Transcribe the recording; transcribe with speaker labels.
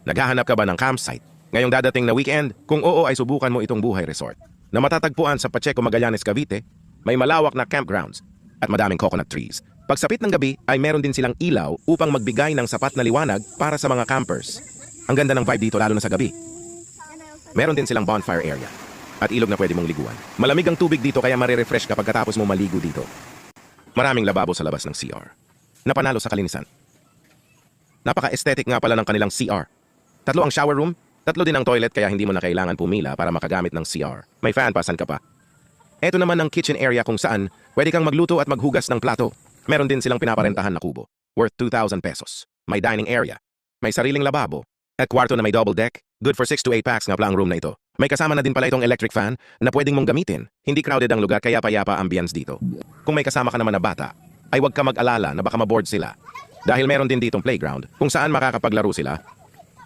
Speaker 1: Naghahanap ka ba ng campsite? Ngayong dadating na weekend, kung oo ay subukan mo itong Buhay Resort. Na matatagpuan sa Pacheco, Magallanes, Cavite, may malawak na campgrounds at madaming coconut trees. Pagsapit ng gabi ay meron din silang ilaw upang magbigay ng sapat na liwanag para sa mga campers. Ang ganda ng vibe dito lalo na sa gabi. Meron din silang bonfire area at ilog na pwede mong liguan. Malamig ang tubig dito kaya marirefresh ka pagkatapos mo maligo dito. Maraming lababo sa labas ng CR. Napanalo sa kalinisan. Napaka-aesthetic nga pala ng kanilang CR. 3 ang shower room, 3 din ang toilet kaya hindi mo na kailangan pumila para makagamit ng CR. May fan pa, san ka pa? Ito naman ang kitchen area kung saan pwede kang magluto at maghugas ng plato. Meron din silang pinaparentahan na kubo, worth 2,000 pesos. May dining area, may sariling lababo, at kwarto na may double deck, good for 6 to 8 packs nga pala ang room na ito. May kasama na din pala itong electric fan na pwedeng mong gamitin. Hindi crowded ang lugar kaya payapa ambience dito. Kung may kasama ka naman na bata, ay huwag ka mag-alala na baka maboard sila. Dahil meron din ditong playground kung saan makakapaglaro sila